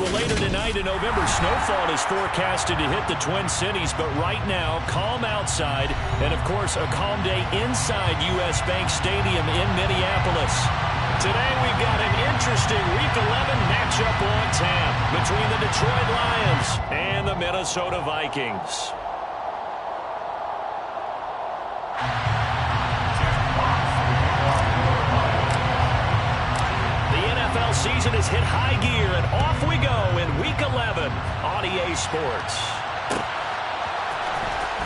Well, later tonight in November, snowfall is forecasted to hit the Twin Cities, but right now, calm outside, and of course, a calm day inside U.S. Bank Stadium in Minneapolis. Today, we've got an interesting Week 11 matchup on tap between the Detroit Lions and the Minnesota Vikings. NFL season has hit high gear, and off we go in Week 11 on EA Sports.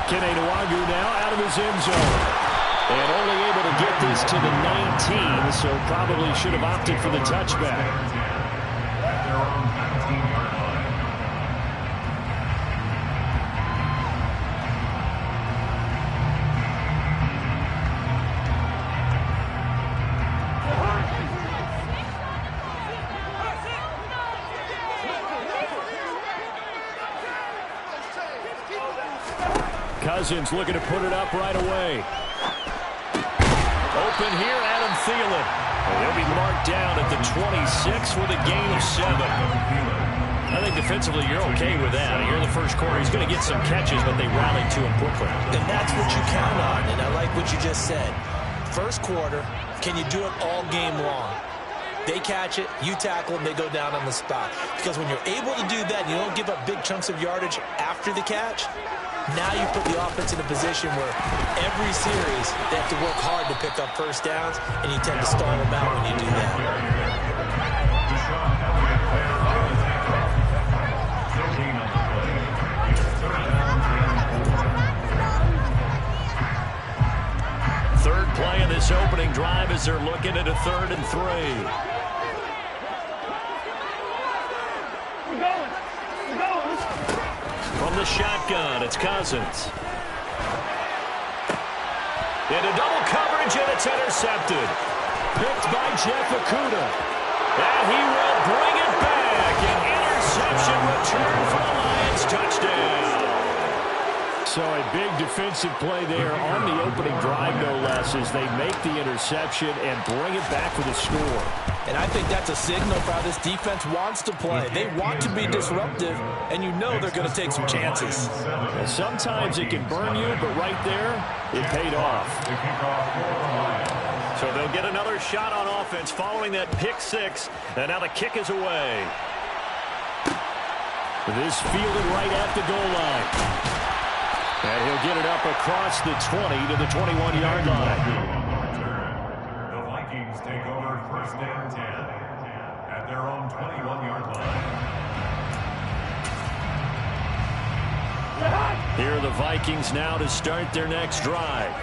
Kene Nwangwu now out of his end zone. And only able to get this to the 19, so probably should have opted for the touchback. Cousins looking to put it up right away. Open here, Adam Thielen. He'll be marked down at the 26 with a gain of 7. I think defensively you're okay with that. Here in the first quarter, he's going to get some catches, but they rallied to him quickly. And that's what you count on, and I like what you just said. First quarter, can you do it all game long? They catch it, you tackle them, they go down on the spot. Because when you're able to do that, you don't give up big chunks of yardage after the catch. Now you put the offense in a position where every series they have to work hard to pick up first downs, and you tend to stall them out when you do that. Third play of this opening drive as they're looking at a 3rd and 3. From the shotgun, it's Cousins. Into double coverage, and it's intercepted. Picked by Jeff Okudah. And he will bring it back. An interception return for the Lions. Touchdown. So a big defensive play there on the opening drive, no less, as they make the interception and bring it back for the score. And I think that's a signal for how this defense wants to play. They want to be disruptive, and you know they're going to take some chances. Well, sometimes it can burn you, but right there, it paid off. So they'll get another shot on offense following that pick 6, and now the kick is away. This fielded right at the goal line. And he'll get it up across the 20 to the 21-yard line. The Vikings take over 1st and 10 at their own 21-yard line. Here are the Vikings now to start their next drive.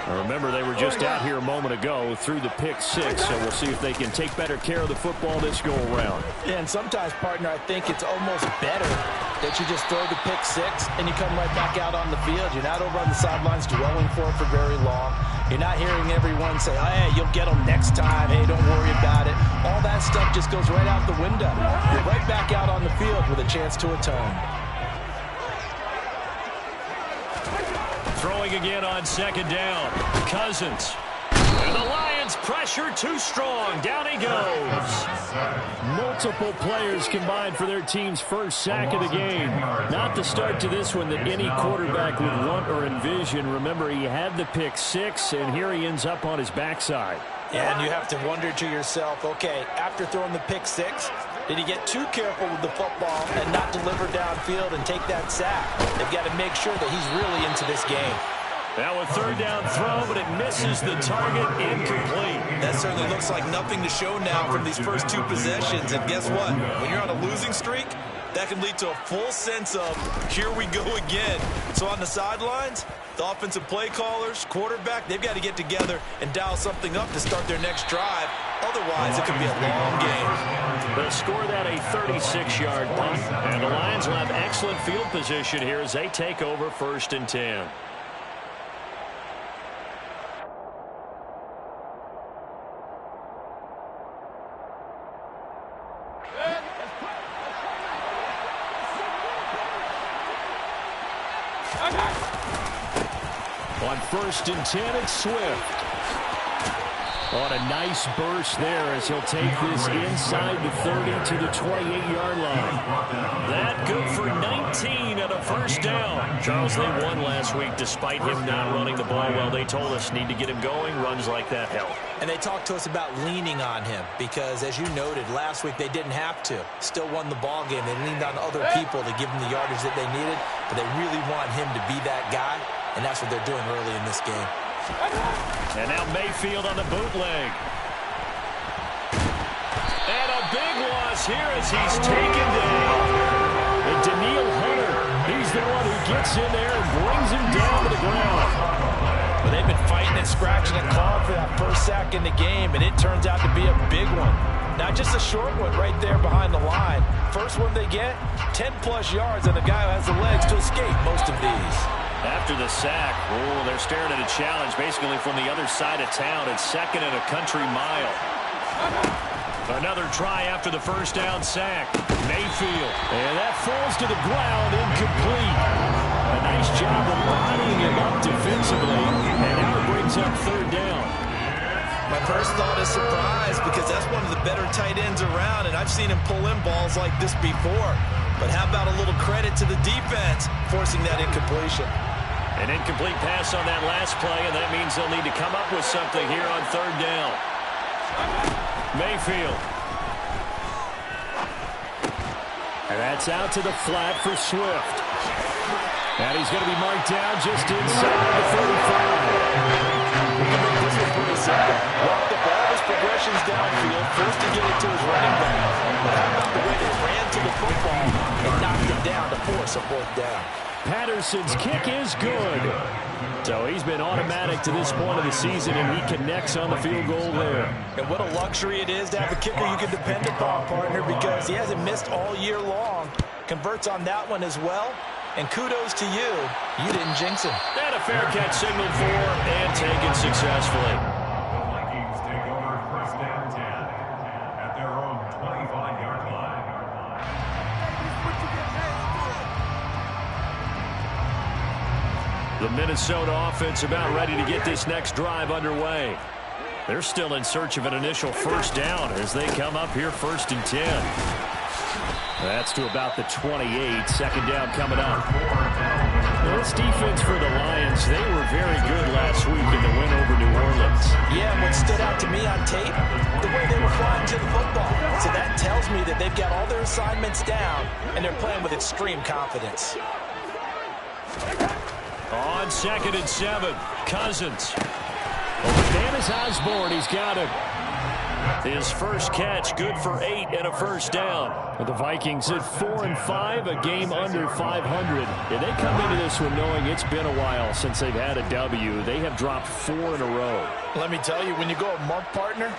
Now remember, they were just out here a moment ago through the pick 6, so we'll see if they can take better care of the football this go-around. Yeah, and sometimes, partner, I think it's almost better that you just throw the pick 6 and you come right back out on the field. You're not over on the sidelines dwelling for it for very long. You're not hearing everyone say, hey, you'll get them next time. Hey, don't worry about it. All that stuff just goes right out the window. You're right back out on the field with a chance to atone. Throwing again on 2nd down. Cousins. And the Lions pressure too strong. Down he goes. Multiple players combined for their team's first sack of the game. Not the start to this one that any quarterback would want or envision. Remember, he had the pick 6, and here he ends up on his backside. And you have to wonder to yourself, okay, after throwing the pick 6, did he get too careful with the football and not deliver downfield and take that sack? They've got to make sure that he's really into this game. Now a 3rd down throw, but it misses the target, incomplete. That certainly looks like nothing to show now from these first 2 possessions. And guess what? When you're on a losing streak, that can lead to a full sense of, here we go again. So on the sidelines, the offensive play callers, quarterback, they've got to get together and dial something up to start their next drive. Otherwise, it could be a long game. They'll score that a 36-yard punt. And the Lions will have excellent field position here as they take over 1st and 10. On 1st and 10, it's Swift. On a nice burst there as he'll take this inside the 30 to the 28-yard line. That good for 19 and a first down. Charles, they won last week despite him not running the ball well. They told us need to get him going. Runs like that help. And they talked to us about leaning on him because, as you noted, last week they didn't have to. Still won the ball game. They leaned on other people to give them the yardage that they needed, but they really want him to be that guy, and that's what they're doing early in this game. And now Mayfield on the bootleg. And a big loss here as he's taken down. And Daniil Hunter, he's the one who gets in there and brings him down to the ground. Well, they've been fighting and scratching and clawing for that first sack in the game, and it turns out to be a big one. Not just a short one right there behind the line. First one they get, 10-plus yards, and the guy who has the legs to escape most of these. After the sack, they're staring at a challenge basically from the other side of town. It's second and a country mile. Another try after the first down sack. Mayfield. And that falls to the ground, incomplete. A nice job of bodying him up defensively. And now it brings up third down. My first thought is surprise because that's one of the better tight ends around, and I've seen him pull in balls like this before. But how about a little credit to the defense forcing that incompletion? An incomplete pass on that last play, and that means they'll need to come up with something here on third down. Mayfield. And that's out to the flat for Swift. And he's going to be marked down just inside the 35. This was pretty simple. Walk the ball, his progressions downfield, first to get it to his running back. But how about the way they ran to the football and knocked it down to force a fourth down? Patterson's kick is good. So he's been automatic to this point of the season, and he connects on the field goal there. And what a luxury it is to have a kicker you can depend upon, partner, because he hasn't missed all year long. Converts on that one as well. And kudos to you. You didn't jinx him. And a fair catch signaled for and taken successfully. The Vikings take over first down 10 at their own 25-yard line. The Minnesota offense about ready to get this next drive underway. They're still in search of an initial first down as they come up here first and 10. That's to about the 28. Second down coming up. Well, this defense for the Lions, they were very good last week in the win over New Orleans. Yeah, what stood out to me on tape, the way they were flying to the football. So that tells me that they've got all their assignments down, and they're playing with extreme confidence. On 2nd and 7, Cousins. Dennis Osborne, he's got him. His first catch, good for 8 and a first down. The Vikings at 4-5, a game under 500. And they come into this one knowing it's been a while since they've had a W. They have dropped 4 in a row. Let me tell you, when you go a month, partner,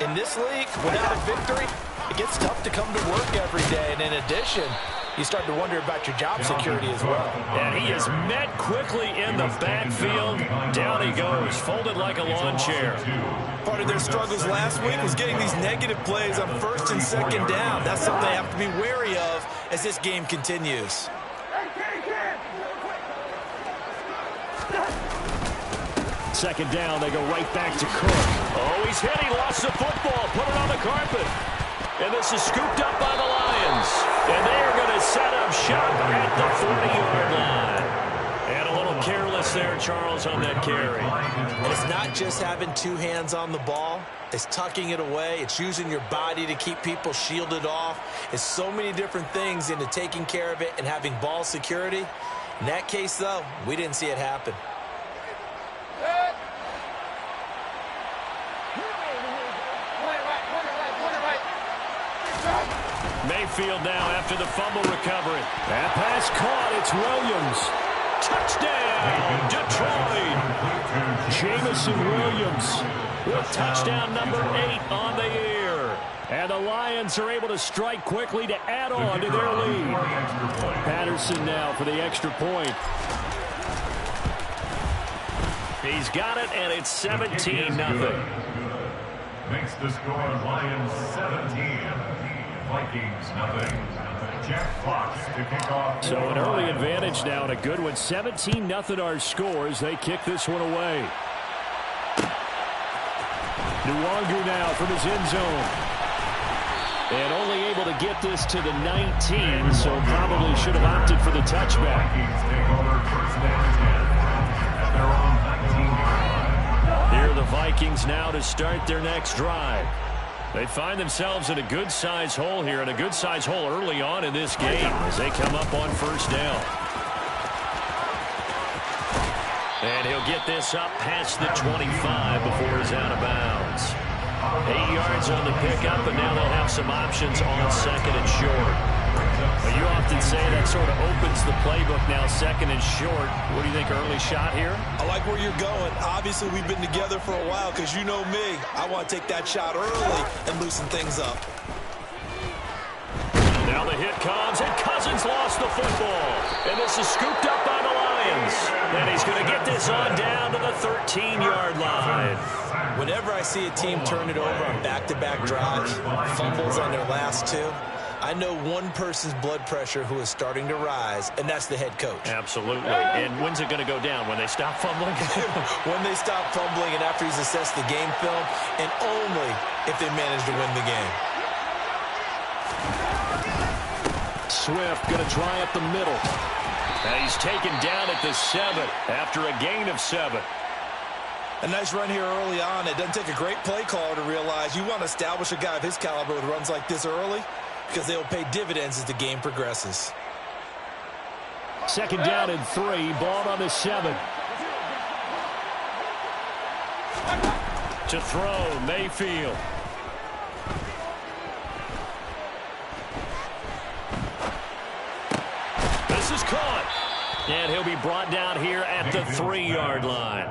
in this league, without a victory, it gets tough to come to work every day. And in addition, you start to wonder about your job security as well. And he is met quickly in the backfield. Down he goes, folded like a lawn chair. Part of their struggles last week was getting these negative plays on first and second down. That's something they have to be wary of as this game continues. Second down, they go right back to Cook. Oh, he's hit. He lost the football. Put it on the carpet. And this is scooped up by the Lions. And they are going to set up shop at the 40-yard line. And a little careless there, Charles, on that carry. And it's not just having two hands on the ball. It's tucking it away. It's using your body to keep people shielded off. It's so many different things into taking care of it and having ball security. In that case, though, we didn't see it happen. Mayfield now after the fumble recovery. That pass caught. It's Williams. Touchdown, Detroit. Jamison Williams with touchdown number 8 on the year. And the Lions are able to strike quickly to add on to their lead. Patterson now for the extra point. He's got it, and it's 17-0. Makes the score Lions 17. Vikings nothing. Jack Fox to kick off. So an early advantage now and a good one. 17-0 our scores. They kick this one away. Nwangu now from his end zone. And only able to get this to the 19, so probably should have opted for the touchback. Vikings take over first and 10 at their own 19-yard line. Here are the Vikings now to start their next drive. They find themselves in a good-sized hole here, and a good-sized hole early on in this game as they come up on first down. And he'll get this up past the 25 before he's out of bounds. 8 yards on the pickup, and now they'll have some options on second and short. Well, you often say that sort of opens the playbook now, second and short. What do you think, early shot here? I like where you're going. Obviously, we've been together for a while because you know me. I want to take that shot early and loosen things up. Now the hit comes, and Cousins lost the football. And this is scooped up by the Lions. And he's going to get this on down to the 13-yard line. Whenever I see a team turn it over on back-to-back drives, fumbles on their last two, I know one person's blood pressure who is starting to rise, and that's the head coach. Absolutely. And when's it going to go down? When they stop fumbling? When they stop fumbling and after he's assessed the game film, and only if they manage to win the game. Swift going to try up the middle. And he's taken down at the 7 after a gain of 7. A nice run here early on. It doesn't take a great play caller to realize you want to establish a guy of his caliber with runs like this early because they'll pay dividends as the game progresses. Second down and 3. Ball on the 7. To throw, Mayfield. This is caught. And he'll be brought down here at the 3-yard line.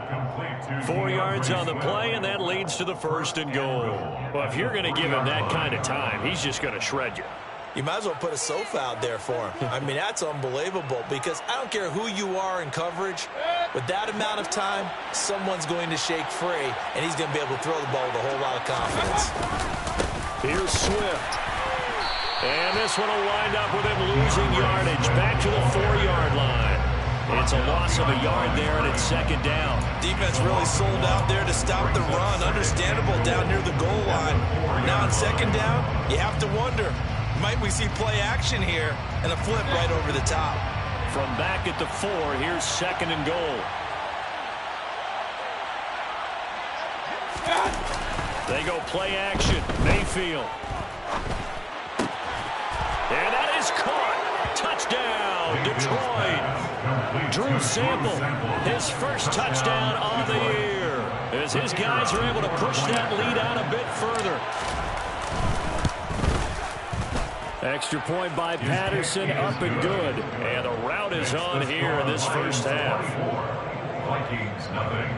4 yards on the play, and that leads to the first and goal. Well, if you're going to give him that kind of time, he's just going to shred you. You might as well put a sofa out there for him. I mean, that's unbelievable because I don't care who you are in coverage. With that amount of time, someone's going to shake free, and he's going to be able to throw the ball with a whole lot of confidence. Here's Swift. And this one will wind up with him losing yardage back to the 4-yard line. It's a loss of a yard there, and it's second down. Defense really sold out there to stop the run. Understandable down near the goal line. Now on second down, you have to wonder, might we see play action here and a flip right over the top? From back at the 4, here's second and goal. They go play action. Mayfield. And that is caught. Touchdown, Detroit. Drew Sample, his first touchdown on the year, as his guys are able to push that lead out a bit further. Extra point by Patterson, up and good. And the route is on here in this first half. Vikings, nothing.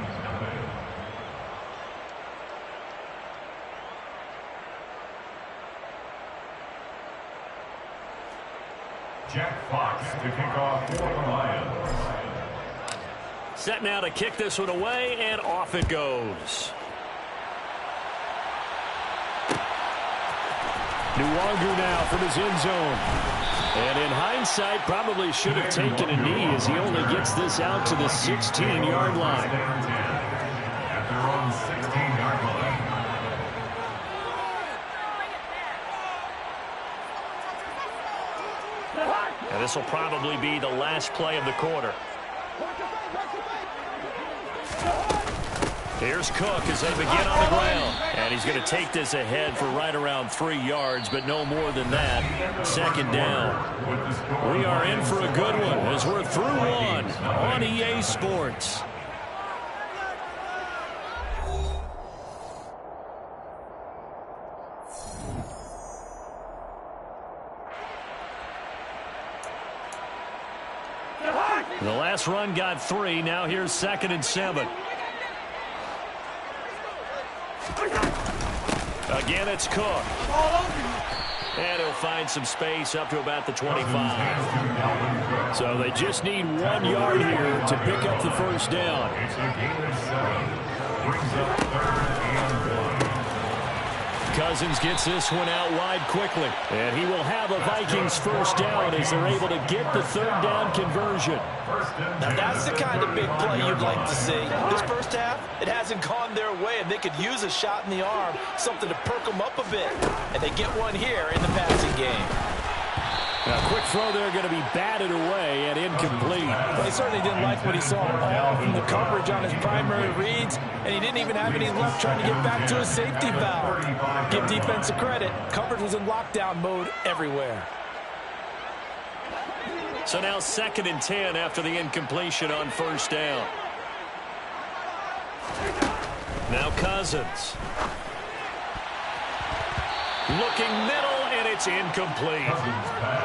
Jack Fox to kick off for the Lions. Set now to kick this one away, and off it goes. Nwangu now from his end zone. And in hindsight, probably should have taken a knee as he only gets this out to the 16-yard line. At their own 16-yard line. And this will probably be the last play of the quarter. Here's Cook as they begin on the ground. And he's going to take this ahead for right around 3 yards, but no more than that. Second down. We are in for a good one as we're through one on EA Sports. The last run got 3. Now here's second and 7. Again, it's Cook. And he'll find some space up to about the 25. So they just need 1 yard here to pick up the first down. It's a gain of 7. Brings up 3rd and 1. Cousins gets this one out wide quickly. And he will have a Vikings first down as they're able to get the third down conversion. Now that's the kind of big play you'd like to see. This first half, it hasn't gone their way, and they could use a shot in the arm, something to perk them up a bit. And they get one here in the passing game. A quick throw there going to be batted away and incomplete. Well, he certainly didn't like what he saw all from the coverage on his primary reads, and he didn't even have any luck trying to get back to his safety valve. Give defense credit. Coverage was in lockdown mode everywhere. So now 2nd and 10 after the incompletion on first down. Now Cousins. Looking middle, and it's incomplete.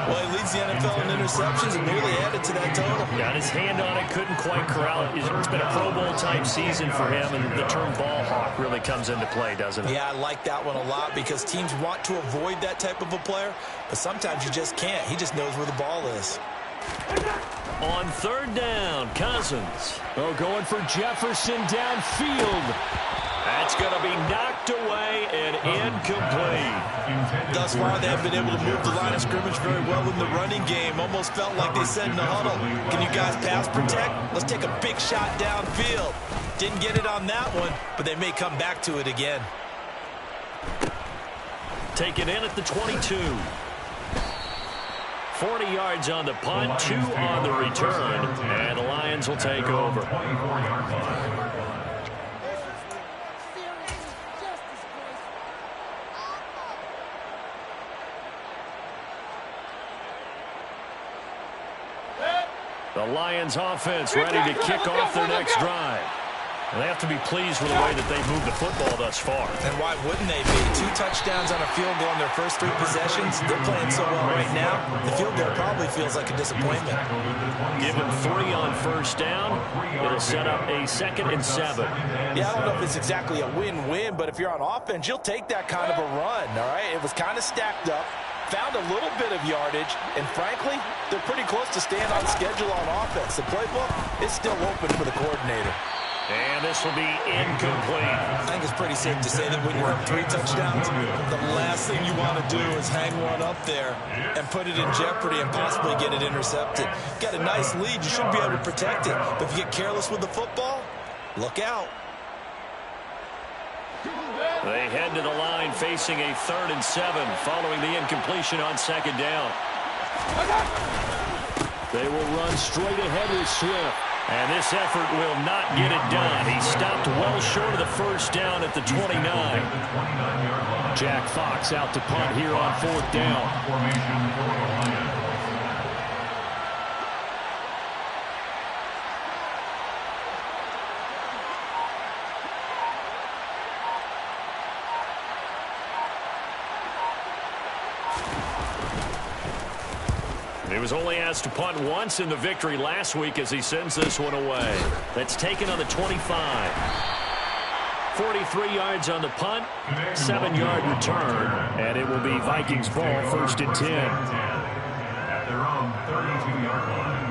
Well, he leads the NFL in interceptions and nearly added to that total. Got his hand on it, couldn't quite corral it. It's been a Pro Bowl-type season for him, and the term ball hawk really comes into play, doesn't it? Yeah, I like that one a lot because teams want to avoid that type of a player, but sometimes you just can't. He just knows where the ball is. On third down, Cousins. Oh, going for Jefferson downfield. That's going to be knocked away and incomplete. Thus far, they have been able to move the line of scrimmage very well in the running game. Almost felt like they said in the huddle, can you guys pass protect? Let's take a big shot downfield. Didn't get it on that one, but they may come back to it again. Take it in at the 22. 40 yards on the punt, 2 on the return, and the Lions will take over. The Lions offense ready to kick off their next drive. And they have to be pleased with the way that they've moved the football thus far. And why wouldn't they be? 2 touchdowns on a field goal in their first 3 possessions. They're playing so well right now, the field goal probably feels like a disappointment. Give them 3 on first down. It'll set up a 2nd and 7. Yeah, I don't know if it's exactly a win-win, but if you're on offense, you'll take that kind of a run, all right? It was kind of stacked up. Found a little bit of yardage, and frankly, they're pretty close to staying on schedule on offense. The playbook is still open for the coordinator. And this will be incomplete. I think it's pretty safe to say that when you're up 3 touchdowns, the last thing you want to do is hang one up there and put it in jeopardy and possibly get it intercepted. Got a nice lead. You should be able to protect it. But if you get careless with the football, look out. They head to the line facing a 3rd and 7 following the incompletion on 2nd down. They will run straight ahead with Swift. And this effort will not get it done. He stopped well short of the first down at the 29. Jack Fox out to punt here on 4th down. He was only asked to punt once in the victory last week as he sends this one away. That's taken on the 25. 43 yards on the punt, 7-yard return, and it will be Vikings ball 1st and 10. At their own 32-yard line.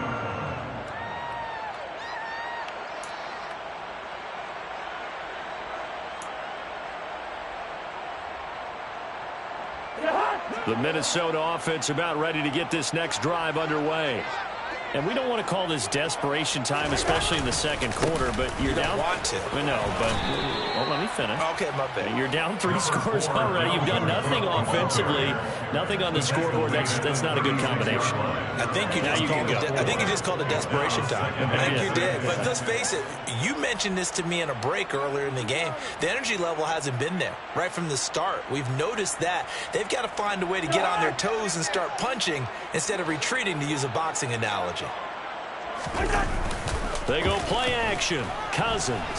The Minnesota offense about ready to get this next drive underway. And we don't want to call this desperation time, especially in the 2nd quarter, but you're down. You don't want to. I know, but well, let me finish. Okay, my bad. You're down 3 scores already. You've done nothing offensively, nothing on the scoreboard. That's not a good combination. I think you just called it desperation time. I think you did. But let's face it, you mentioned this to me in a break earlier in the game. The energy level hasn't been there right from the start. We've noticed that. They've got to find a way to get on their toes and start punching instead of retreating, to use a boxing analogy. They go play action. Cousins.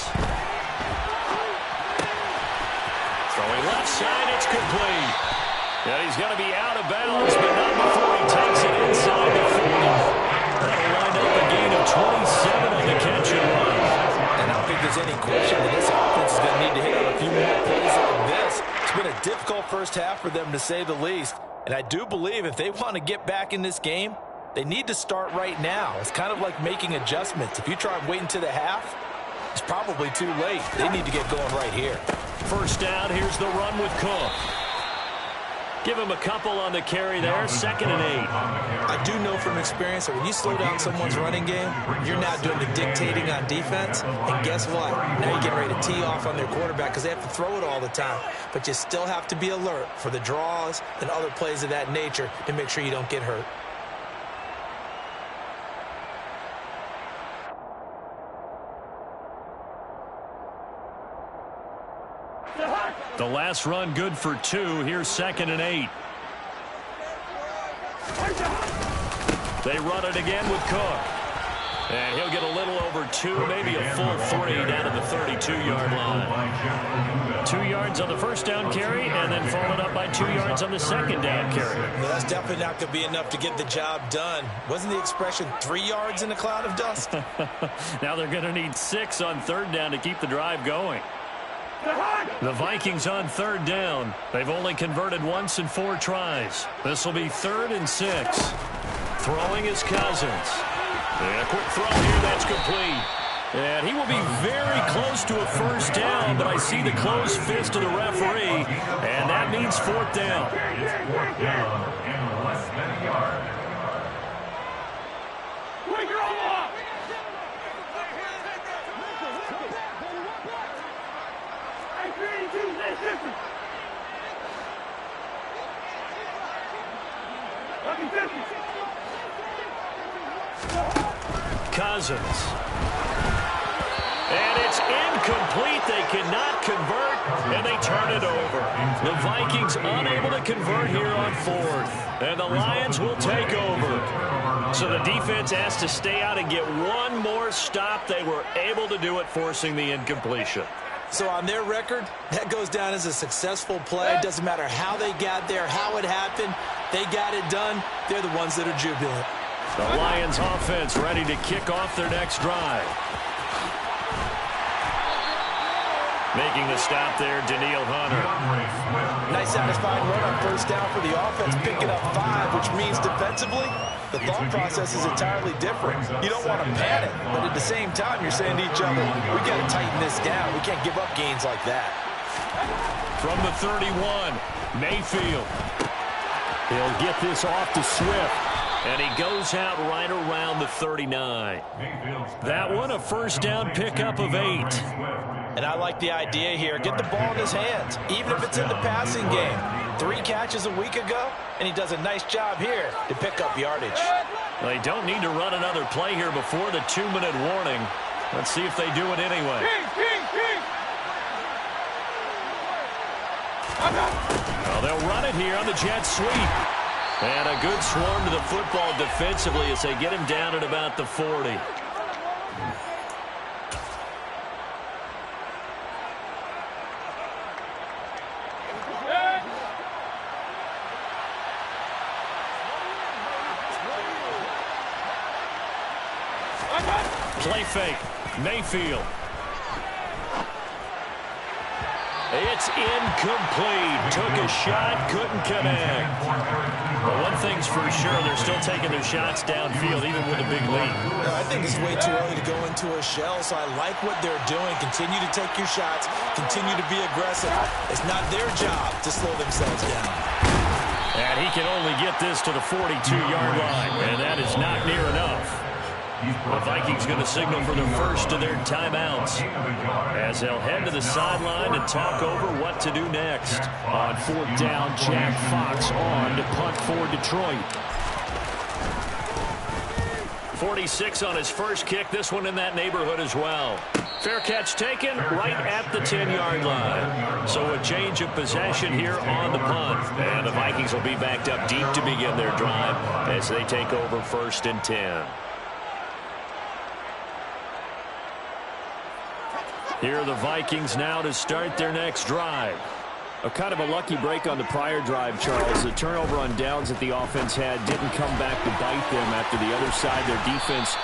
Throwing left side, it's complete. And he's going to be out of bounds, but not before he takes it inside the 40. That'll wind up a gain of 27 on the catch and run. And I don't think there's any question that this offense is going to need to hit on a few more plays like this. It's been a difficult first half for them, to say the least. And I do believe if they want to get back in this game, they need to start right now. It's kind of like making adjustments. If you try waiting to the half, it's probably too late. They need to get going right here. First down, here's the run with Cook. Give him a couple on the carry there, 2nd and 8. I do know from experience that when you slow down someone's running game, you're not doing the dictating on defense. And guess what? Now you're getting ready to tee off on their quarterback because they have to throw it all the time. But you still have to be alert for the draws and other plays of that nature to make sure you don't get hurt. The last run good for 2. Here's 2nd and 8. They run it again with Cook. And he'll get a little over 2, maybe a full 3 down at the 32-yard line. 2 yards on the first down carry, and then followed up by 2 yards on the second down carry. Well, that's definitely not going to be enough to get the job done. Wasn't the expression 3 yards in a cloud of dust? Now they're going to need 6 on 3rd down to keep the drive going. The Vikings on 3rd down. They've only converted once in 4 tries. This will be 3rd and 6. Throwing is Cousins. And a quick throw here, that's complete. And he will be very close to a first down, but I see the closed fist of the referee, and that means 4th down. 4th down and less than a yard. Cousins. And it's incomplete. They cannot convert, and they turn it over. The Vikings unable to convert here on 4th, and the Lions will take over. So the defense has to stay out and get one more stop. They were able to do it, forcing the incompletion. So on their record, that goes down as a successful play. Doesn't matter how they got there, how it happened. They got it done. They're the ones that are jubilant. The Lions offense ready to kick off their next drive. Making the stop there, Daniil Hunter. Nice satisfying run on first down for the offense, picking up 5, which means defensively, the thought process is entirely different. You don't want to panic, but at the same time, you're saying to each other, we got to tighten this down. We can't give up gains like that. From the 31, Mayfield. He'll get this off to Swift. And he goes out right around the 39. That one, a first down pickup of 8. And I like the idea here. Get the ball in his hands, even if it's in the passing game. 3 catches a week ago, and he does a nice job here to pick up yardage. They don't need to run another play here before the 2-minute warning. Let's see if they do it anyway. Well, they'll run it here on the jet sweep. And a good swarm to the football defensively as they get him down at about the 40. Play fake. Mayfield. It's incomplete. Took a shot, couldn't connect. Well, one thing's for sure, they're still taking their shots downfield, even with a big lead. I think it's way too early to go into a shell, so I like what they're doing. Continue to take your shots. Continue to be aggressive. It's not their job to slow themselves down. And he can only get this to the 42-yard line, and that is not near enough. The Vikings going to signal for the first of their timeouts as they'll head to the sideline and talk over what to do next. On 4th down, Jack Fox on to punt for Detroit. 46 on his first kick. This one in that neighborhood as well. Fair catch taken right at the 10-yard line. So a change of possession here on the punt. And the Vikings will be backed up deep to begin their drive as they take over 1st and 10. Here are the Vikings now to start their next drive. A kind of a lucky break on the prior drive, Charles. The turnover on downs that the offense had didn't come back to bite them after the other side. Their defense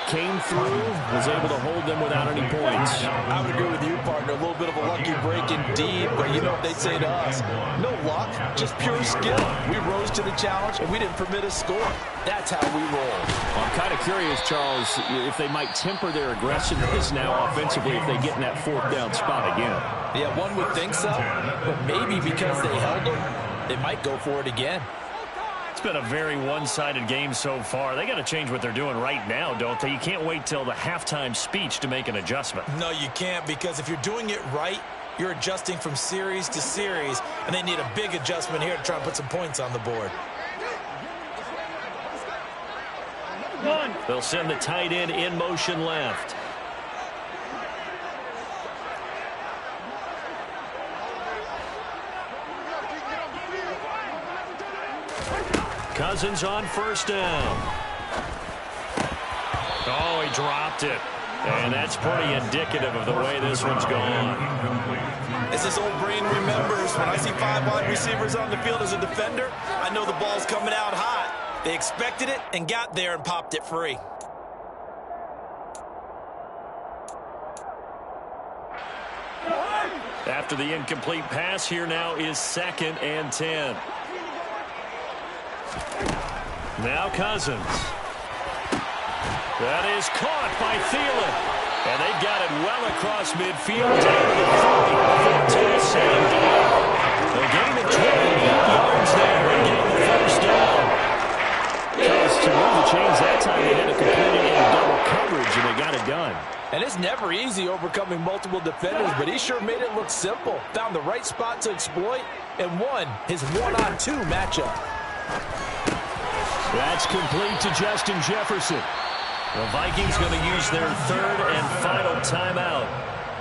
came through, was able to hold them without any points. I would agree with you, partner. A little bit of a lucky break indeed, but you know what they'd say to us? No luck, just pure skill. We rose to the challenge, and we didn't permit a score. That's how we roll. Well, I'm kind of curious, Charles, if they might temper their aggressiveness now offensively if they get in that 4th down spot again. Yeah, one would think so, but maybe because they held them, they might go for it again. It's been a very one-sided game so far. They got to change what they're doing right now, don't they? You can't wait till the halftime speech to make an adjustment. No, you can't, because if you're doing it right, you're adjusting from series to series, and they need a big adjustment here to try and put some points on the board. They'll send the tight end in motion left. Cousins on 1st down. Oh, he dropped it. And that's pretty indicative of the way this one's gone. As this old brain remembers, when I see 5 wide receivers on the field as a defender, I know the ball's coming out hot. They expected it and got there and popped it free. After the incomplete pass, here now is 2nd and 10. Now Cousins. That is caught by Thielen. And they've got it well across midfield. To the same down. A gain of 28 yards there and getting the 1st down. Because to move the chains that time, they had to complete it in double coverage, and they got it done. And it's never easy overcoming multiple defenders, but he sure made it look simple. Found the right spot to exploit and won his 1-on-2 matchup. That's complete to Justin Jefferson. The Vikings going to use their 3rd and final timeout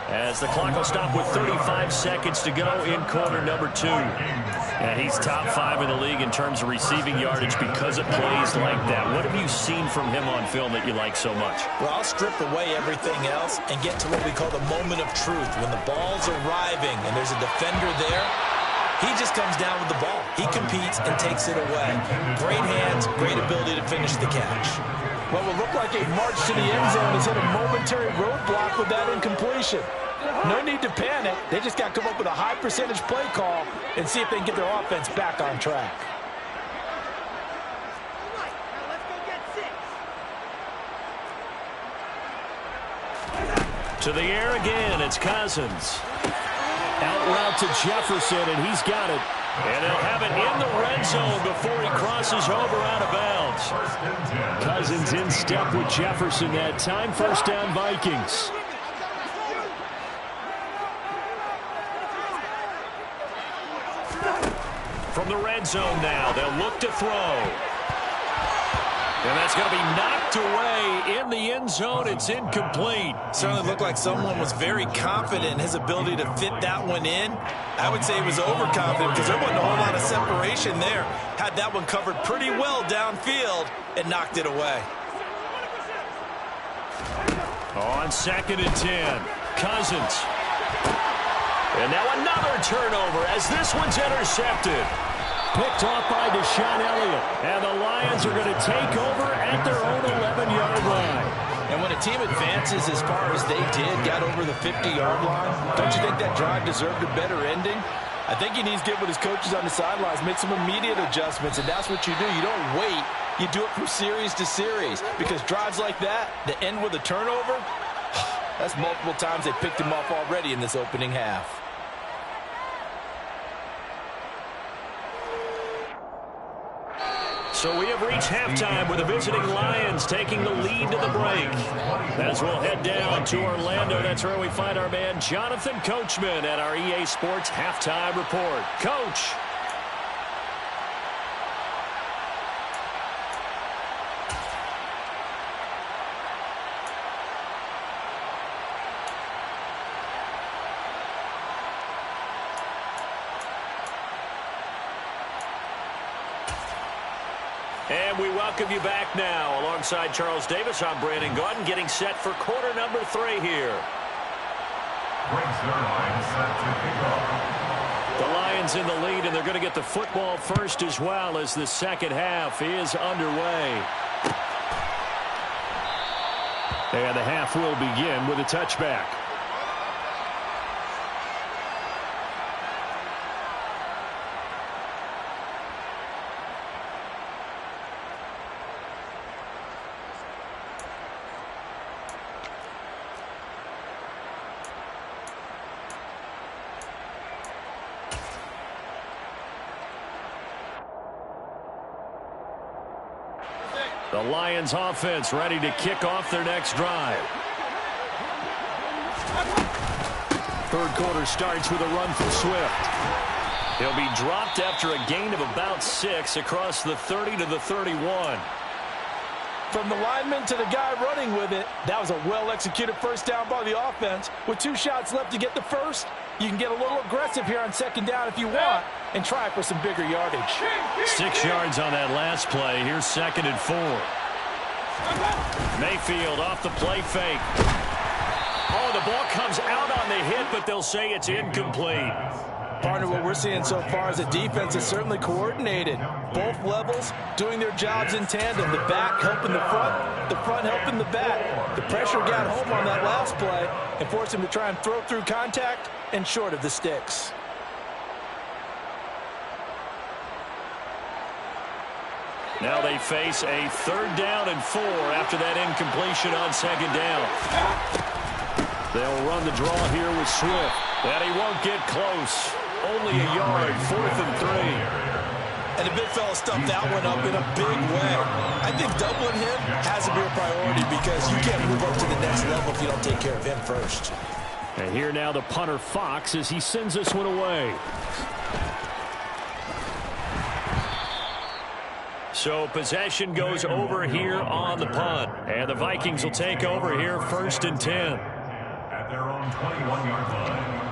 as the clock will stop with 35 seconds to go in quarter number 2. And he's top 5 in the league in terms of receiving yardage because it plays like that. What have you seen from him on film that you like so much? Well, I'll strip away everything else and get to what we call the moment of truth. When the ball's arriving and there's a defender there, he just comes down with the ball. He competes and takes it away. Great hands, great ability to finish the catch. What will look like a march to the end zone has hit a momentary roadblock with that incompletion. No need to panic. They just got to come up with a high percentage play call and see if they can get their offense back on track. To the air again, it's Cousins. Out route to Jefferson, and he's got it. And they'll have it in the red zone before he crosses over out of bounds. Cousins in step with Jefferson that time. 1st down, Vikings. From the red zone now, they'll look to throw. And that's going to be knocked away in the end zone. It's incomplete. Certainly looked like someone was very confident in his ability to fit that one in. I would say he was overconfident because there wasn't a whole lot of separation there. Had that one covered pretty well downfield and knocked it away. On 2nd and 10, Cousins. And now another turnover as this one's intercepted. Picked off by Deshaun Elliott. And the Lions are going to take over at their own 11-yard line. And when a team advances as far as they did, got over the 50-yard line, don't you think that drive deserved a better ending? I think he needs to get with his coaches on the sidelines, make some immediate adjustments, and that's what you do. You don't wait. You do it from series to series because drives like that end with a turnover, that's multiple times they picked him off already in this opening half. So we have reached halftime with the visiting Lions taking the lead to the break. As we'll head down to Orlando, that's where we find our man Jonathan Coachman at our EA Sports Halftime Report. Coach. And we welcome you back now. Alongside Charles Davis, I'm Brandon Gaudin, getting set for quarter number 3 here. The Lions in the lead, and they're going to get the football first as well as the second half is underway. And the half will begin with a touchback. The Lions offense ready to kick off their next drive. Third quarter starts with a run from Swift. He'll be dropped after a gain of about 6 across the 30 to the 31. From the lineman to the guy running with it, that was a well-executed first down by the offense. With 2 shots left to get the first, you can get a little aggressive here on second down if you want and try for some bigger yardage. 6 yards on that last play. Here's 2nd and 4. Mayfield off the play fake. Oh, the ball comes out on the hit, but they'll say it's incomplete. Partner, what we're seeing so far is the defense is certainly coordinated. Both levels doing their jobs in tandem. The back helping the front helping the back. The pressure got home on that last play and forced him to try and throw through contact and short of the sticks. Now they face a 3rd down and 4 after that incompletion on 2nd down. They'll run the draw here with Swift. And he won't get close. Only a yard, 4th and 3. And the big fella stuffed that one up in a big way. I think doubling him has to be a priority because you can't move up to the next level if you don't take care of him first. And here now the punter Fox as he sends this one away. So possession goes over here on the punt. And the Vikings will take over here 1st and 10. At their own 21-yard line.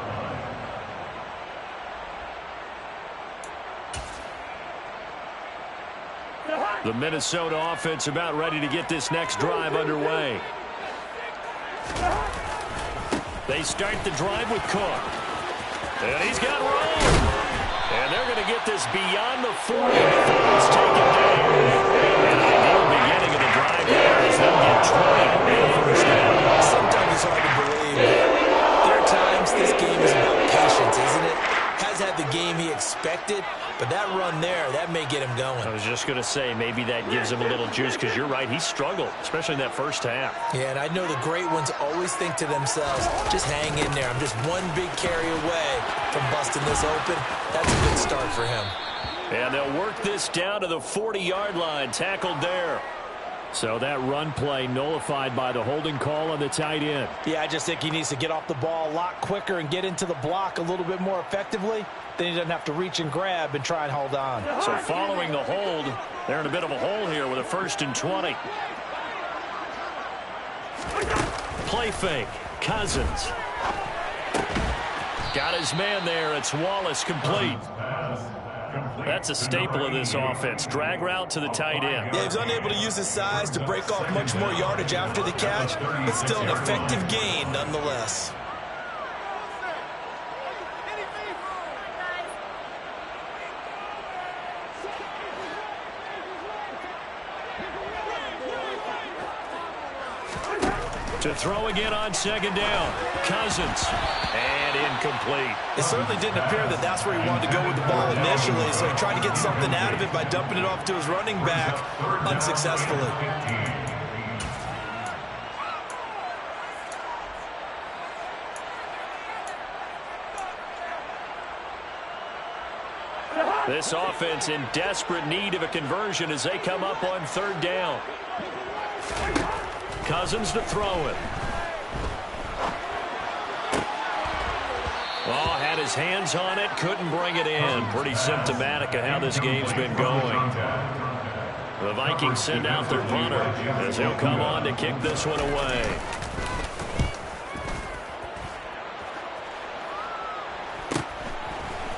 The Minnesota offense about ready to get this next drive underway. They start the drive with Cook. And he's got room. And they're going to get this beyond the 40 before it's taken down. An ideal beginning of the drive there as they'll get 20 on the first down. Sometimes it's hard to believe. There are times this game is about patience, isn't it? Has had the game he expected, but that run there, that may get him going. I was just going to say, maybe that gives him a little juice because you're right, he struggled, especially in that first half. Yeah, and I know the great ones always think to themselves, just hang in there. I'm just one big carry away from busting this open. That's a good start for him. And they'll work this down to the 40-yard line, tackled there. So that run play nullified by the holding call on the tight end. Yeah, I just think he needs to get off the ball a lot quicker and get into the block a little bit more effectively. Then he doesn't have to reach and grab and try and hold on. So following the hold, they're in a bit of a hole here with a 1st and 20. Play fake. Cousins. Got his man there. It's Wallace complete. That's a staple of this offense. Drag route to the tight end. Yeah, he's unable to use his size to break off much more yardage after the catch, but still an effective gain nonetheless. To throw again on 2nd down. Cousins. And incomplete. It certainly didn't appear that that's where he wanted to go with the ball initially, so he tried to get something out of it by dumping it off to his running back unsuccessfully. This offense in desperate need of a conversion as they come up on 3rd down. Cousins to throw it. Oh, had his hands on it, couldn't bring it in. Pretty symptomatic of how this game's been going. The Vikings send out their punter as he'll come on to kick this one away.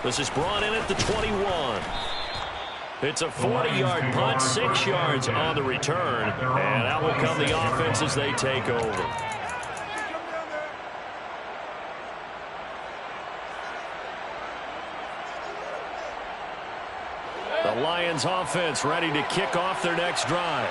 This is brought in at the 21. It's a 40-yard punt, 6 yards on the return, and out will come the offense as they take over. The Lions offense ready to kick off their next drive.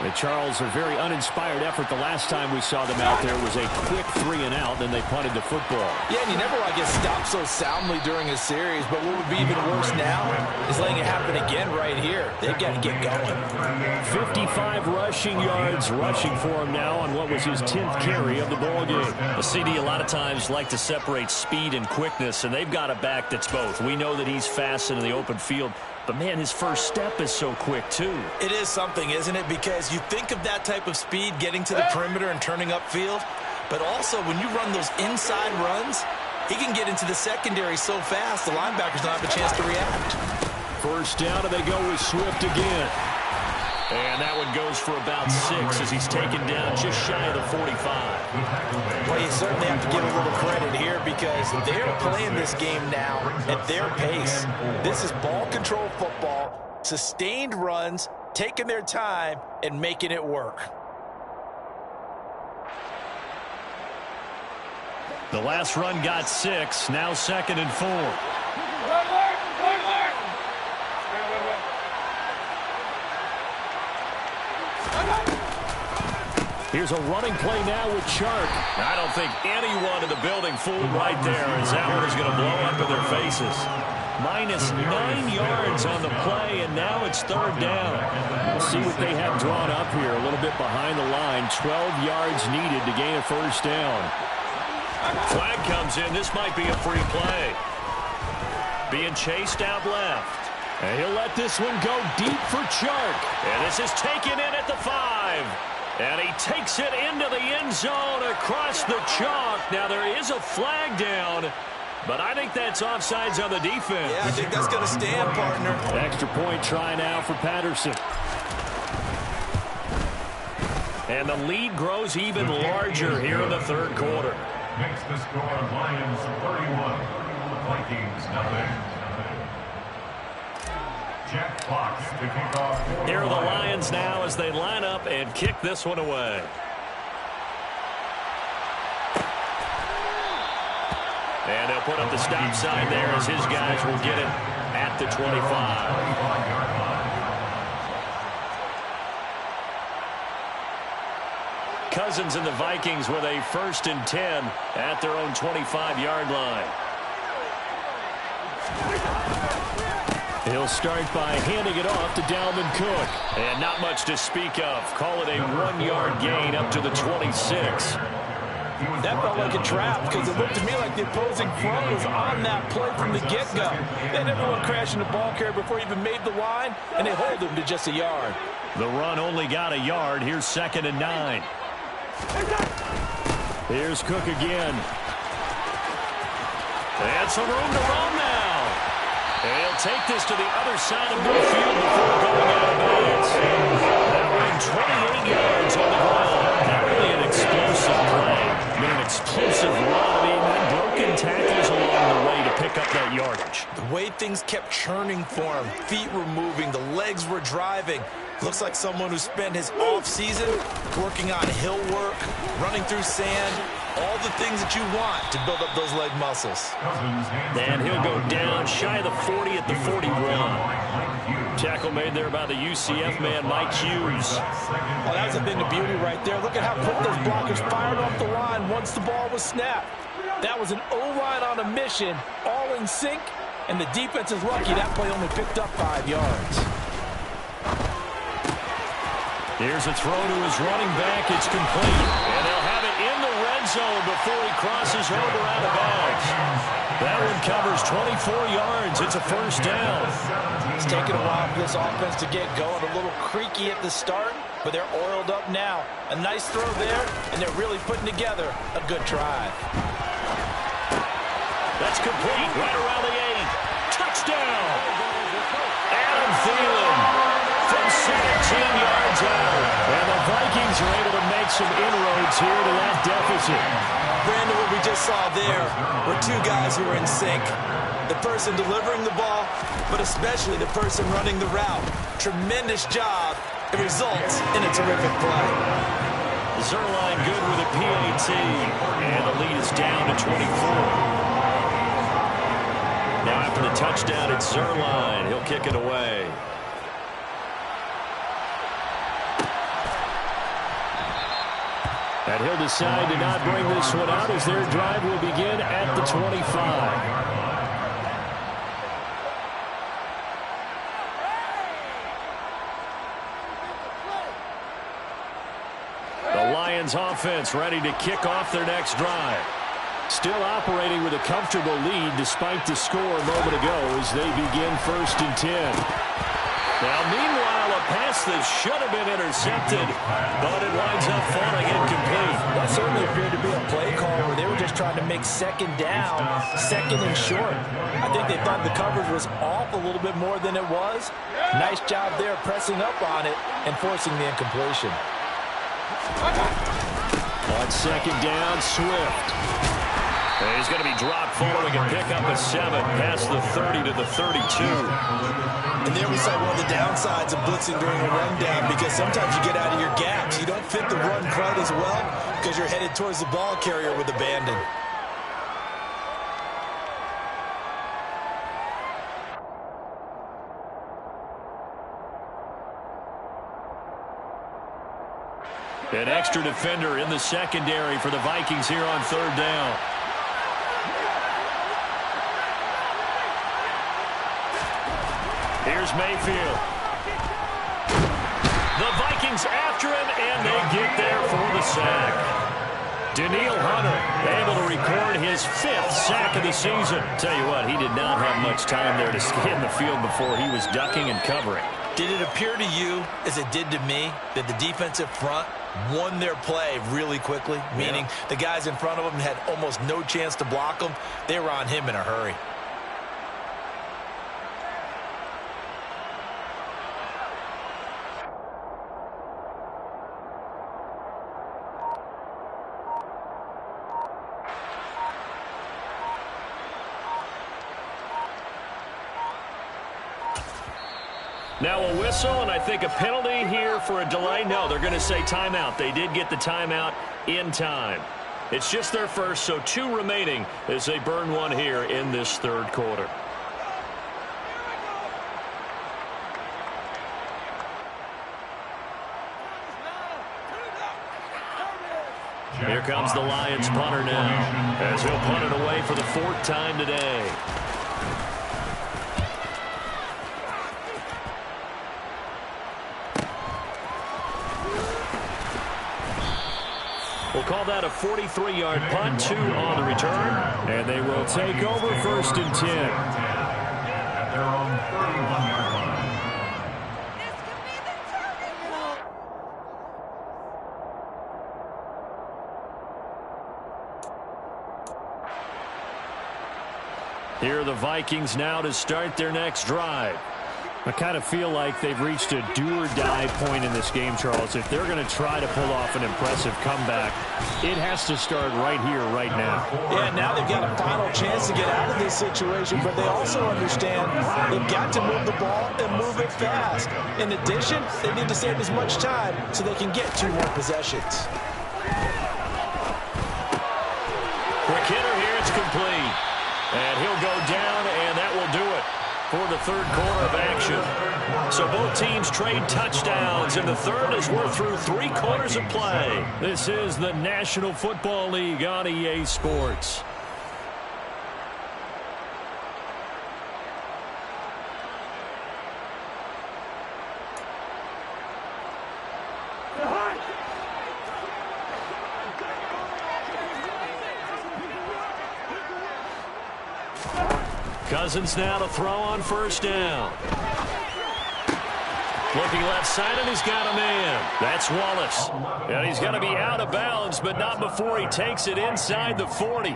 The Charles, a very uninspired effort. The last time we saw them out there was a quick 3-and-out, then they punted the football. Yeah, and you never want to get stopped so soundly during a series, but what would be even worse now is letting it happen again right here. They've got to get going. 55 rushing yards rushing for him now on what was his 10th carry of the ball game. A CD a lot of times like to separate speed and quickness, and they've got a back that's both. We know that he's fast in the open field, but, man, his first step is so quick, too. It is something, isn't it? Because you think of that type of speed getting to the perimeter and turning upfield, but also when you run those inside runs, he can get into the secondary so fast the linebackers don't have a chance to react. First down, and they go with Swift again. And that one goes for about 6 as he's taken down just shy of the 45. Well, you certainly have to give a little credit here because they're playing this game now at their pace. This is ball control football, sustained runs, taking their time, and making it work. The last run got 6, now 2nd and 4. Here's a running play now with Chark. I don't think anyone in the building fooled right there as that one is going to blow up in their faces. -9 yards on the play, and now it's 3rd down. We'll see what they have drawn up here. A little bit behind the line. 12 yards needed to gain a 1st down. Flag comes in. This might be a free play. Being chased out left. And he'll let this one go deep for Chark. And this is taken in at the 5. And he takes it into the end zone across the chalk. Now there is a flag down, but I think that's offsides on the defense. Yeah, I think that's going to stand, partner. Extra point try now for Patterson. And the lead grows even larger here in the 3rd quarter. Makes the score Lions 31, Vikings nothing. Jack Fox to kick off. Here are the Lions now as they line up and kick this one away. And they'll put up the stop sign there as his guys will get it at the 25. Cousins and the Vikings with a 1st and 10 at their own 25-yard line. He'll start by handing it off to Dalvin Cook. And not much to speak of. Call it a 1-yard gain up to the 26. That felt like a trap because it looked to me like the opposing front was on that play from the get-go. They had everyone crashing the ball carrier before he even made the line, and they hold him to just a yard. The run only got a yard. Here's 2nd and 9. Here's Cook again. And some room to run now. And he'll take this to the other side of midfield before going out of bounds. That ran 28 yards on the ground. Not really an explosive play, but an explosive run. I mean, broken tackles along the way to pick up that yardage. The way things kept churning for him, feet were moving, the legs were driving. Looks like someone who spent his off-season working on hill work, running through sand, all the things that you want to build up those leg muscles. And he'll go down shy of the 40 at the 41. Tackle made there by the UCF man, Mike Hughes. Well, that's a thing of beauty right there. Look at how quick those blockers fired off the line once the ball was snapped. That was an O-line on a mission, all in sync, and the defense is lucky that play only picked up 5 yards. Here's a throw to his running back. It's complete. And they'll have it in the red zone before he crosses over out of bounds. That one covers 24 yards. It's a 1st down. It's taken a while for this offense to get going. A little creaky at the start, but they're oiled up now. A nice throw there, and they're really putting together a good drive. That's complete right around the 8. Touchdown! Adam Thielen from 17 yards out. And the Vikings are able to make some inroads here to that deficit. Brandon, what we just saw there were 2 guys who were in sync. The person delivering the ball, but especially the person running the route. Tremendous job. It results in a terrific play. Zerline good with a PAT. And the lead is down to 24. Now after the touchdown, it's Zerline. He'll kick it away. And he'll decide to not bring this one out as their drive will begin at the 25. The Lions offense ready to kick off their next drive. Still operating with a comfortable lead despite the score a moment ago as they begin 1st and 10. Now, meanwhile, a pass that should have been intercepted, but it winds up falling incomplete. That certainly appeared to be a play call where they were just trying to make 2nd down, 2nd and short. I think they thought the coverage was off a little bit more than it was. Nice job there pressing up on it and forcing the incompletion. On 2nd down, Swift. And he's going to be dropped following a pickup of 7 past the 30 to the 32. And there we saw one of the downsides of blitzing during a rundown, because sometimes you get out of your gaps. You don't fit the run quite as well because you're headed towards the ball carrier with abandon. An extra defender in the secondary for the Vikings here on 3rd down. Here's Mayfield. The Vikings after him, and they get there for the sack. Daniil Hunter able to record his 5th sack of the season. Tell you what, he did not have much time there to scan the field before he was ducking and covering. Did it appear to you, as it did to me, that the defensive front won their play really quickly? Meaning the guys in front of them had almost no chance to block them. They were on him in a hurry. Now a whistle, and I think a penalty here for a delay. No, they're going to say timeout. They did get the timeout in time. It's just their first, so 2 remaining as they burn one here in this 3rd quarter. Here comes the Lions punter now, as he'll punt it away for the 4th time today. We'll call that a 43-yard punt, 2 on the return, and they will take over 1st and 10. At their own 31-yard line. Here are the Vikings now to start their next drive. I kind of feel like they've reached a do-or-die point in this game, Charles. If they're going to try to pull off an impressive comeback, it has to start right here, right now. Yeah, now they've got a final chance to get out of this situation, but they also understand they've got to move the ball and move it fast. In addition, they need to save as much time so they can get 2 more possessions. Quick hitter here, it's complete. And he'll go down, and that will do it for the 3rd quarter of action. So both teams trade touchdowns in the 3rd as we're through 3 quarters of play. This is the National Football League on EA Sports. Cousins now to throw on 1st down. Looking left side, and he's got a man. That's Wallace. And he's going to be out of bounds, but not before he takes it inside the 40.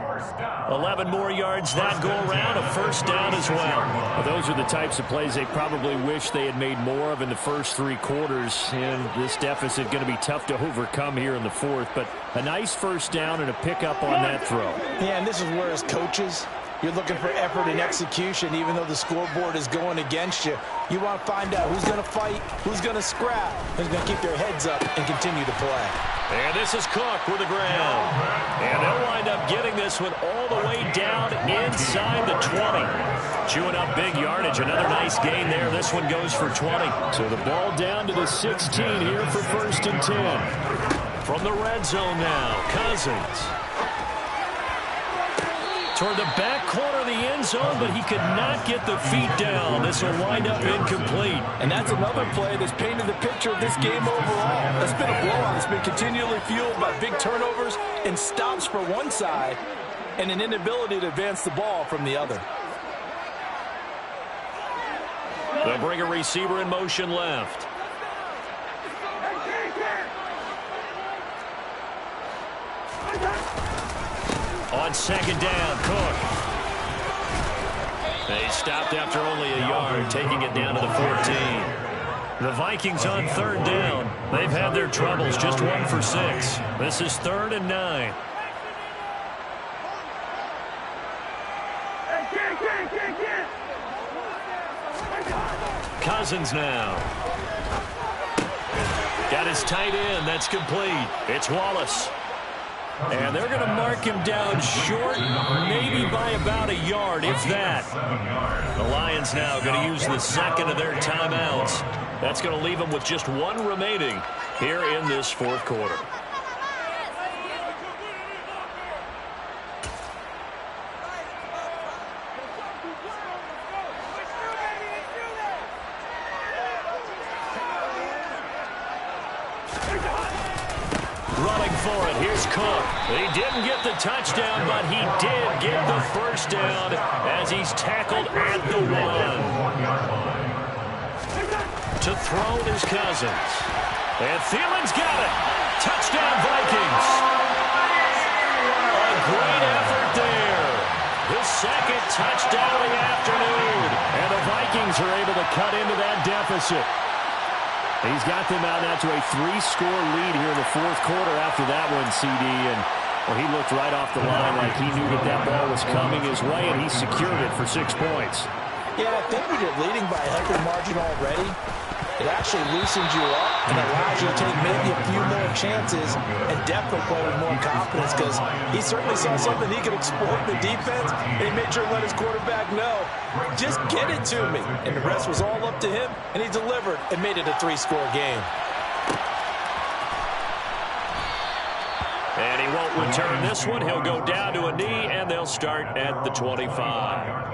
11 more yards that go around, a 1st down as well. Those are the types of plays they probably wish they had made more of in the first 3 quarters. And this deficit going to be tough to overcome here in the 4th. But a nice 1st down and a pickup on that throw. Yeah, and this is where, as coaches, you're looking for effort and execution, even though the scoreboard is going against you. You want to find out who's going to fight, who's going to scrap, who's going to keep their heads up and continue to play. And this is Cook with the ground. And they'll wind up getting this one all the way down inside the 20. Chewing up big yardage. Another nice gain there. This one goes for 20. So the ball down to the 16 here for 1st and 10. From the red zone now, Cousins. Toward the back corner of the end zone, but he could not get the feet down. This will wind up incomplete. And that's another play that's painted the picture of this game overall. It's been a blowout. It's been continually fueled by big turnovers and stops for one side and an inability to advance the ball from the other. They'll bring a receiver in motion left. On second down, Cook. They stopped after only a yard, taking it down to the 14. The Vikings on third down. They've had their troubles, just 1 for 6. This is 3rd and 9. Cousins now. Got his tight end. That's complete. It's Wallace. And they're going to mark him down short, maybe by about a yard, if that. The Lions now going to use the second of their timeouts. That's going to leave them with just 1 remaining here in this 4th quarter. Running for it. Here's Cook. He didn't get the touchdown, but he did get the first down as he's tackled at the 1. To throw is Cousins. And Thielen's got it. Touchdown, Vikings. A great effort there. His second touchdown of the afternoon. And the Vikings are able to cut into that deficit. He's got them out now to a 3-score lead here in the 4th quarter after that one, CD. And well, he looked right off the line like he knew that that ball was coming his way, and he secured it for 6 points. Yeah, I think when you're leading by a healthy margin already, it actually loosens you up and allows you to take maybe a few more chances and definitely play with more confidence because he certainly saw something he could exploit in the defense, and he made sure to let his quarterback know, just get it to me. And the rest was all up to him, and he delivered and made it a 3-score game. And he won't return this one. He'll go down to a knee, and they'll start at the 25.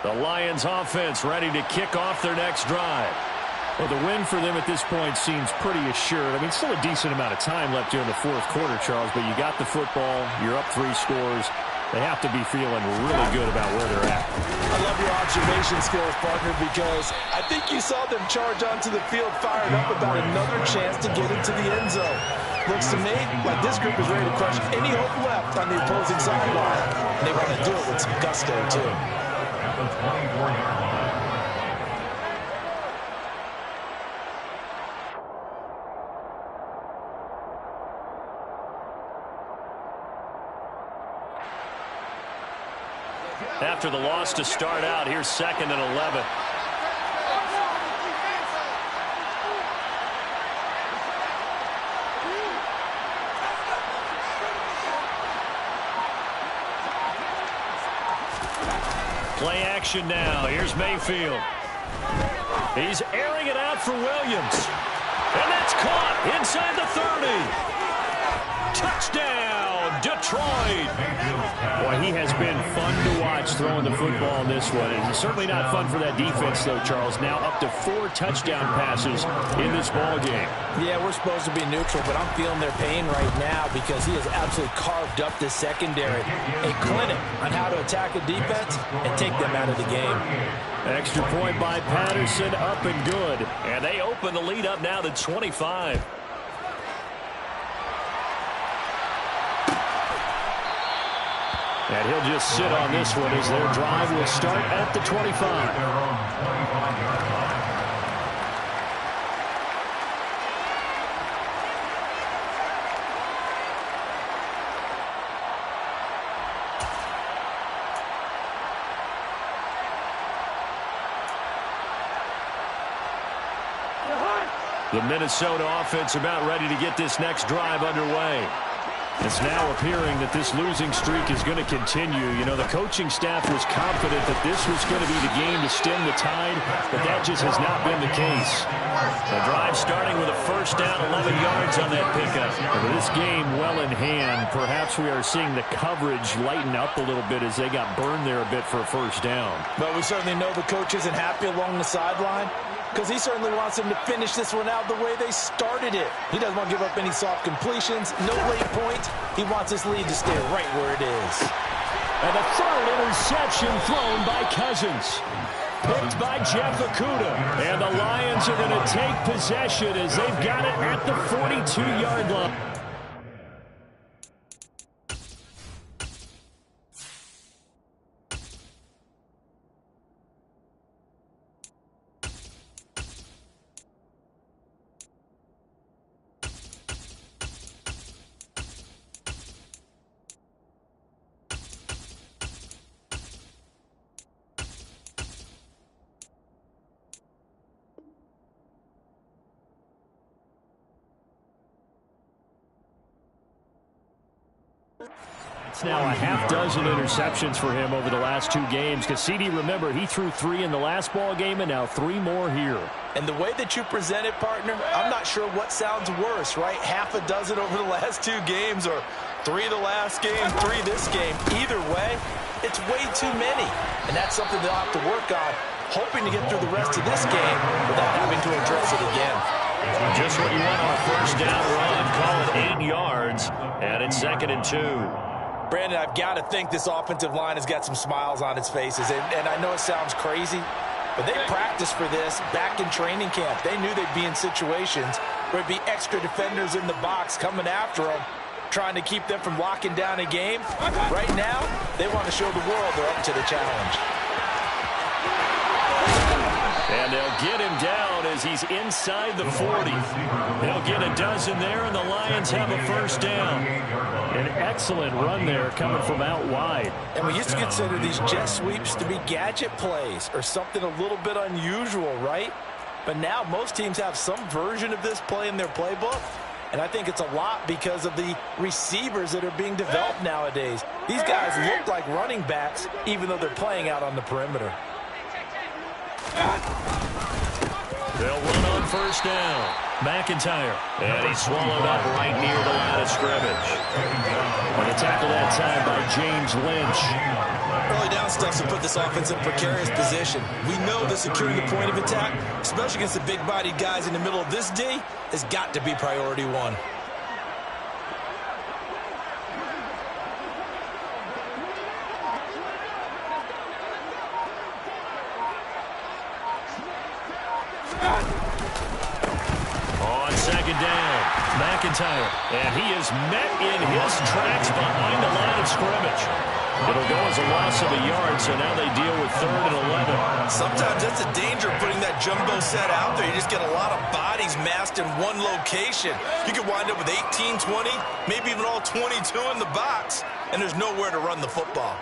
The Lions offense ready to kick off their next drive. Well, the win for them at this point seems pretty assured. I mean, still a decent amount of time left here in the 4th quarter, Charles, but you got the football, you're up 3 scores. They have to be feeling really good about where they're at. I love your observation skills, partner, because I think you saw them charge onto the field fired up about another chance to get into the end zone. Looks to me like this group is ready to crush any hope left on the opposing sideline, and they want to do it with some gusto, too. At the 24-yard line. After the loss to start out, here's 2nd and 11. Play action now. Here's Mayfield. He's airing it out for Williams. And that's caught inside the 30. Touchdown, Detroit. Boy, he has been fun to watch throwing the football in this one. And certainly not fun for that defense, though, Charles. Now up to 4 touchdown passes in this ball game. Yeah, we're supposed to be neutral, but I'm feeling their pain right now because he has absolutely carved up the secondary. A clinic on how to attack a defense and take them out of the game. Extra point by Patterson, up and good. And they open the lead up now to 25. And he'll just sit on this one as their drive will start at the 25. The Minnesota offense about ready to get this next drive underway. It's now appearing that this losing streak is going to continue. You know, the coaching staff was confident that this was going to be the game to stem the tide, but that just has not been the case. The drive starting with a first down, 11 yards on that pickup. With this game well in hand, perhaps we are seeing the coverage lighten up a little bit as they got burned there a bit for a first down. But we certainly know the coach isn't happy along the sideline, because he certainly wants them to finish this one out the way they started it. He doesn't want to give up any soft completions, no late points. He wants this lead to stay right where it is. And the third interception thrown by Cousins. Picked by Jeff Okudah. And the Lions are going to take possession as they've got it at the 42-yard line. It's now a half dozen interceptions for him over the last 2 games. Because CD, remember, he threw 3 in the last ball game and now 3 more here. And the way that you present it, partner, I'm not sure what sounds worse, right? Half a dozen over the last 2 games or 3 the last game, 3 this game. Either way, it's way too many. And that's something they'll have to work on, hoping to get through the rest of this game without having to address it again. Just what you want on a first down run. Call it 8 yards, and it's 2nd and 2. Brandon, I've got to think this offensive line has got some smiles on its faces. And I know it sounds crazy, but they practiced for this back in training camp. They knew they'd be in situations where it'd be extra defenders in the box coming after them, trying to keep them from locking down a game. Right now, they want to show the world they're up to the challenge. And they'll get him down as he's inside the 40. They'll get a dozen there, and the Lions have a first down. An excellent run there coming from out wide. And we used to consider these jet sweeps to be gadget plays or something a little bit unusual, right? But now most teams have some version of this play in their playbook. And I think it's a lot because of the receivers that are being developed nowadays. These guys look like running backs even though they're playing out on the perimeter. They'll run on first down. McIntyre. And he's swallowed up right near the line of scrimmage. And a tackle that time by James Lynch. Early down stuff to put this offense in a precarious position. We know that securing the point of attack, especially against the big-bodied guys in the middle of this D, has got to be priority 1. On second down, McIntyre. And he is met in his tracks behind the line of scrimmage. It'll go as a loss of a yard, so now they deal with 3rd and 11. Sometimes that's the danger of putting that jumbo set out there. You just get a lot of bodies massed in one location. You could wind up with 18, 20, maybe even all 22 in the box, and there's nowhere to run the football.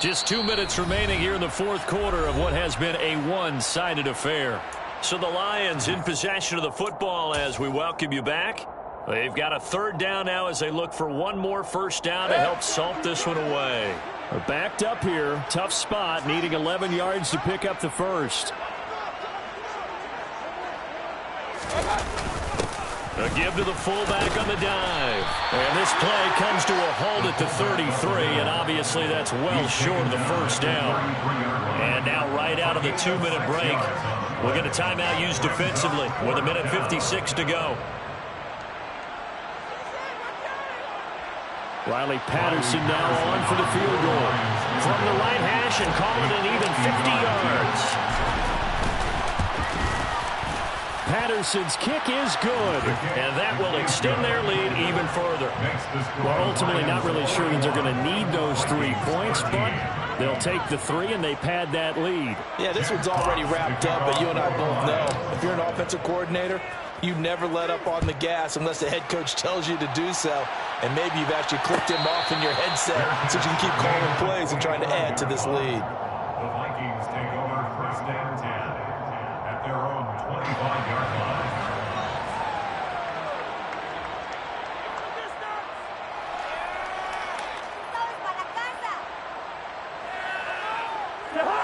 Just 2 minutes remaining here in the 4th quarter of what has been a one-sided affair. So the Lions in possession of the football as we welcome you back. They've got a 3rd down now as they look for one more first down to help salt this one away. They're backed up here. Tough spot, needing 11 yards to pick up the first. A give to the fullback on the dive. And this play comes to a halt at the 33, and obviously that's well short of the first down. And now right out of the 2-minute break, we'll get a timeout used defensively with 1:56 to go. Riley Patterson now on for the field goal. From the right hash and call it an even 50 yards. Patterson's kick is good, and that will extend their lead even further. Well, ultimately not really sure that they're going to need those 3 points, but they'll take the 3 and they pad that lead. Yeah, this one's already wrapped up, but you and I both know if you're an offensive coordinator, you never let up on the gas unless the head coach tells you to do so. And maybe you've actually clicked him off in your headset so you can keep calling plays and trying to add to this lead. The Vikings take over 1st and 10 at at their own 25-yard line.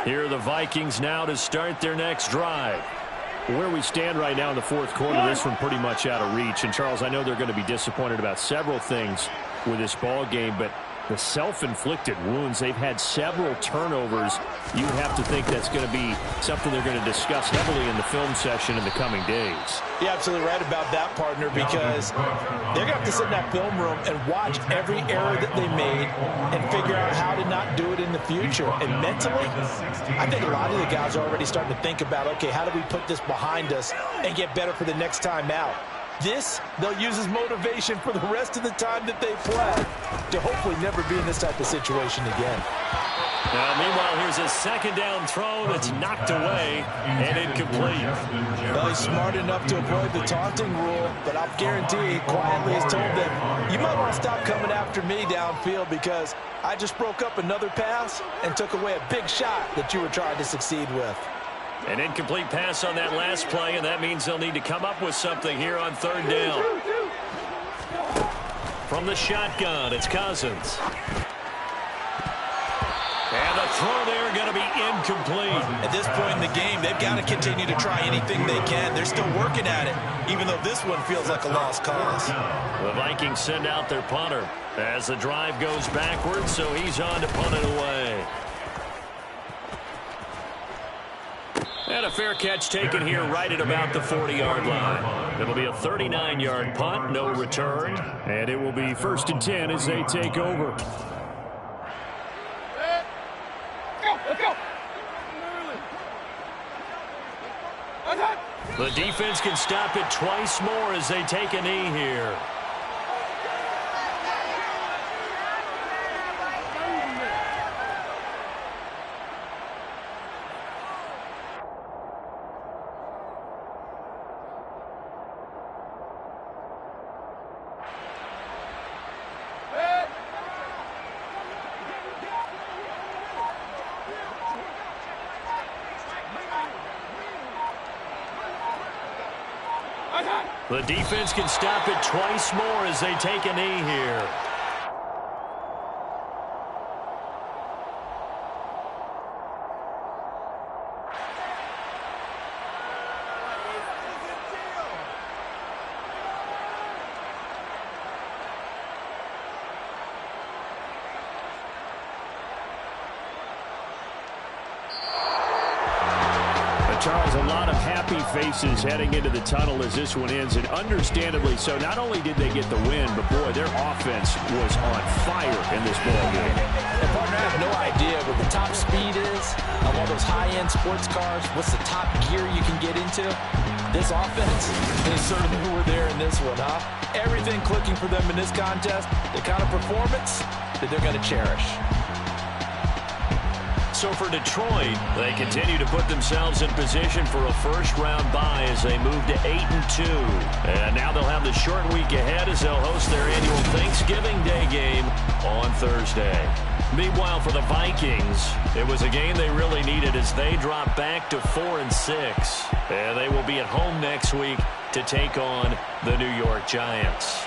Here are the Vikings now to start their next drive. Where we stand right now in the fourth quarter, this one pretty much out of reach. And, Charles, I know they're going to be disappointed about several things with this ball game, but the self-inflicted wounds, they've had several turnovers. You would have to think that's going to be something they're going to discuss heavily in the film session in the coming days. You're absolutely right about that, partner, because they're going to have to sit in that film room and watch every error that they made and figure out how to not do it in the future. And mentally, I think a lot of the guys are already starting to think about, okay, how do we put this behind us and get better for the next time out? This, they'll use as motivation for the rest of the time that they play to hopefully never be in this type of situation again. Now, meanwhile, here's a second down throw that's knocked away and incomplete. Well, he's smart enough to avoid the taunting rule, but I'll guarantee he quietly has told them, you might want to stop coming after me downfield because I just broke up another pass and took away a big shot that you were trying to succeed with. An incomplete pass on that last play, and that means they'll need to come up with something here on third down. From the shotgun, it's Cousins. And the throw there going to be incomplete. At this point in the game, they've got to continue to try anything they can. They're still working at it, even though this one feels like a lost cause. The Vikings send out their punter as the drive goes backwards, so he's on to punt it away. And a fair catch taken here right at about the 40-yard line. It'll be a 39-yard punt, no return. And it will be 1st and 10 as they take over. Let's go. The defense can stop it twice more as they take a knee here. The defense can stop it twice more as they take a knee here. Charles, a lot of happy faces heading into the tunnel as this one ends, and understandably so. Not only did they get the win, but boy, their offense was on fire in this ball game. And partner, I have no idea what the top speed is of all those high-end sports cars. What's the top gear you can get into? This offense, they certainly were there in this one, huh? Everything clicking for them in this contest, the kind of performance that they're going to cherish. So for Detroit, they continue to put themselves in position for a first-round bye as they move to 8-2. And now they'll have the short week ahead as they'll host their annual Thanksgiving Day game on Thursday. Meanwhile, for the Vikings, it was a game they really needed as they drop back to 4-6. And they will be at home next week to take on the New York Giants.